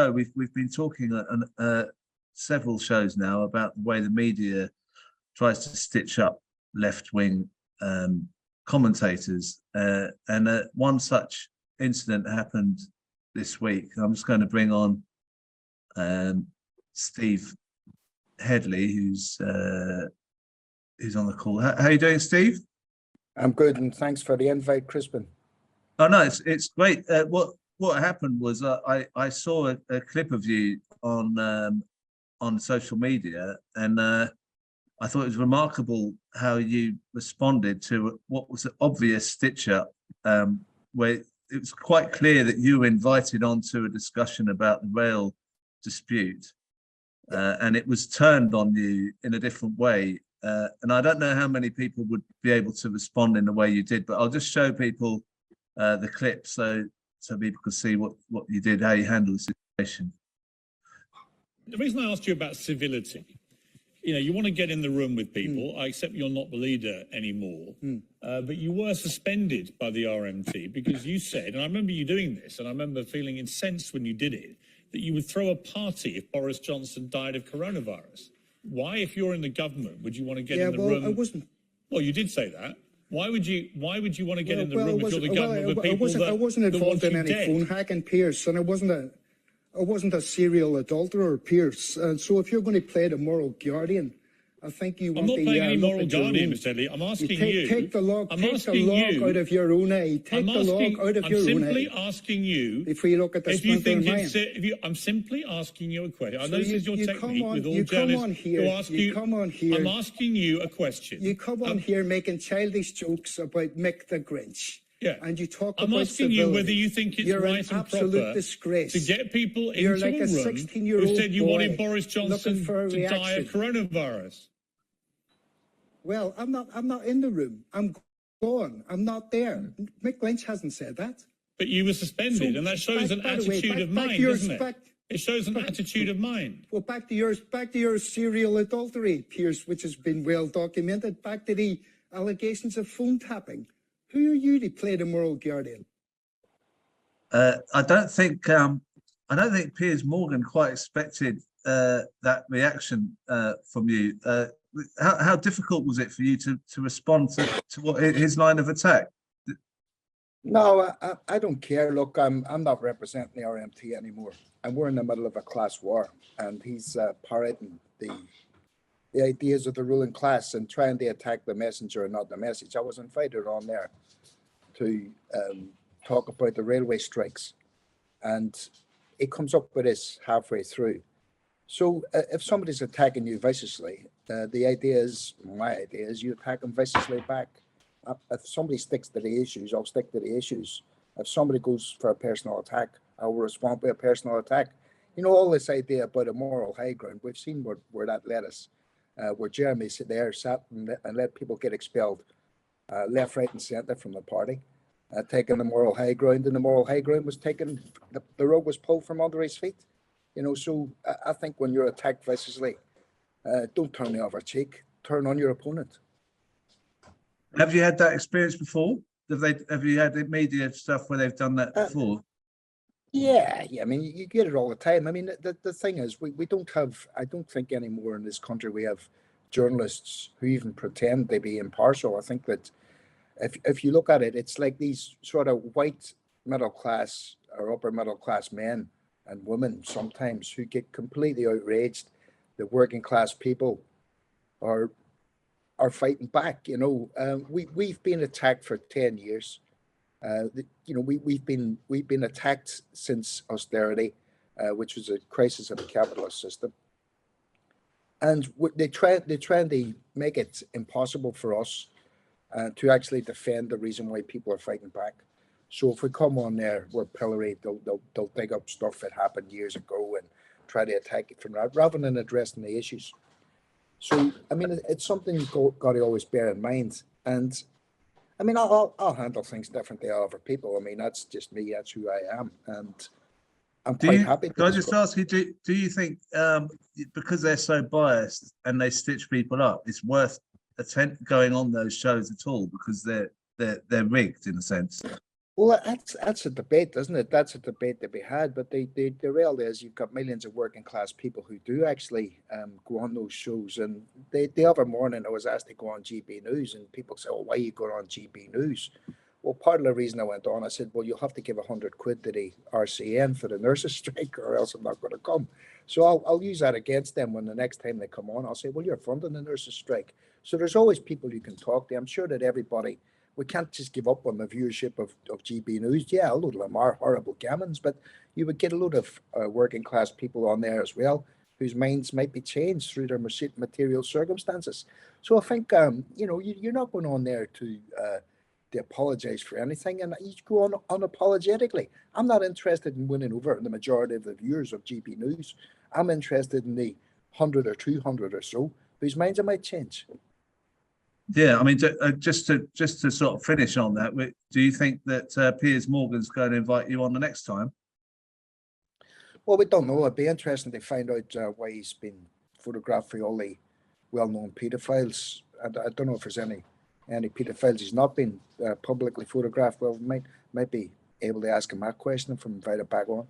show, we've been talking on several shows now about the way the media tries to stitch up left-wing commentators, and one such incident happened this week. I'm just going to bring on Steve Hedley, who's on the call. How are you doing, Steve? I'm good, and thanks for the invite, Crispin. Oh no, it's great. What happened was I saw a clip of you on social media, and I thought it was remarkable how you responded to what was an obvious stitch-up, where it was quite clear that you were invited onto a discussion about the rail dispute, and it was turned on you in a different way. And I don't know how many people would be able to respond in the way you did, but I'll just show people the clip so people can see what you did, how you handled the situation. The reason I asked you about civility, you want to get in the room with people. I accept you're not the leader anymore, but you were suspended by the RMT because you said, and I remember you doing this, and I remember feeling incensed when you did it, that you would throw a party if Boris Johnson died of coronavirus. Why, if you're in the government, would you want to get in the room? I wasn't. Well, you did say that. Why would you want to get in the room if you're the government with people I wasn't involved in any phone hacking, Piers, and I wasn't a serial adulterer, Piers. And so if you're going to play the moral guardian, I think you want to... I'm not playing any moral guardian, Mr. Hedley. I'm asking you... Take the log out of your own eye. Take the log out of your own eye. I'm simply asking you... Before you look at the splinter in mine. I'm simply asking you a question. I know this is your technique with all journalists who ask you... I'm asking you a question. You come on here making childish jokes about Mick the Grinch. Yeah. And you talk I'm about asking you whether you think it's right and proper disgrace. to get people into like a room who said you wanted Boris Johnson to die of coronavirus. Well, I'm not in the room. I'm gone. I'm not there. Mick Lynch hasn't said that. But you were suspended, and that shows an attitude of mind, doesn't it? It shows an attitude of mind. Well, back to your serial adultery, Piers, which has been well documented. Back to the allegations of phone tapping. Who are you to play the moral guardian? I don't think Piers Morgan quite expected that reaction from you. How difficult was it for you to respond to what his line of attack? No, I don't care. Look, I'm not representing the RMT anymore, and we're in the middle of a class war, and he's parroting the ideas of the ruling class and trying to attack the messenger and not the message. I was invited on there to talk about the railway strikes, and it comes up with this halfway through. So if somebody's attacking you viciously, my idea is you attack them viciously back. If somebody sticks to the issues, I'll stick to the issues. If somebody goes for a personal attack, I will respond with a personal attack. All this idea about a moral high ground, we've seen where that led us. Where Jeremy sat and let people get expelled, left, right, and centre from the party, taking the moral high ground, and the moral high ground was taken. The rug was pulled from under his feet. So I think when you're attacked viciously, don't turn the other cheek. Turn on your opponent. Have you had that experience before? Have you had media stuff where they've done that before? Yeah. I mean, you get it all the time. I mean, the thing is, we don't have, I don't think anymore in this country we have journalists who even pretend to be impartial. I think that if you look at it, it's like these sort of white middle class or upper middle class men and women sometimes who get completely outraged. The working class people are fighting back. We've been attacked for 10 years. We've been attacked since austerity, which was a crisis of the capitalist system, and they're trying to make it impossible for us to actually defend the reason why people are fighting back. So if we come on there, we're pilloried. They'll dig up stuff that happened years ago and try to attack it from that, rather than addressing the issues. So I mean, it's something you've got to always bear in mind. And I mean, I'll handle things differently than other people. I mean, that's just me. That's who I am, and I'm quite happy. Can I just ask you? Do you think because they're so biased and they stitch people up, it's worth going on those shows at all because they're rigged in a sense? Well, that's a debate, isn't it? That's a debate to be had. But the reality is, you've got millions of working class people who do actually go on those shows. And the other morning, I was asked to go on GB News, and people say, "Oh, why are you going on GB News?" Well, part of the reason I went on, I said, "Well, you'll have to give 100 quid to the RCN for the nurses' strike, or else I'm not going to come." So I'll use that against them when the next time they come on. I'll say, "Well, you're funding the nurses' strike." So there's always people you can talk to. I'm sure that everybody, we can't just give up on the viewership of GB News. Yeah, a load of them are horrible gammons, but you would get a load of working class people on there as well, whose minds might be changed through their material circumstances. So I think, you're not going on there to apologize for anything, and you go on unapologetically. I'm not interested in winning over the majority of the viewers of GB News. I'm interested in the 100 or 200 or so whose minds I might change. Yeah, I mean, just to sort of finish on that, do you think that Piers Morgan's going to invite you on the next time? Well, we don't know. It'd be interesting to find out why he's been photographed for all the well-known paedophiles. I don't know if there's any paedophiles he's not been publicly photographed. Well, we might be able to ask him that question if I'm invited back on.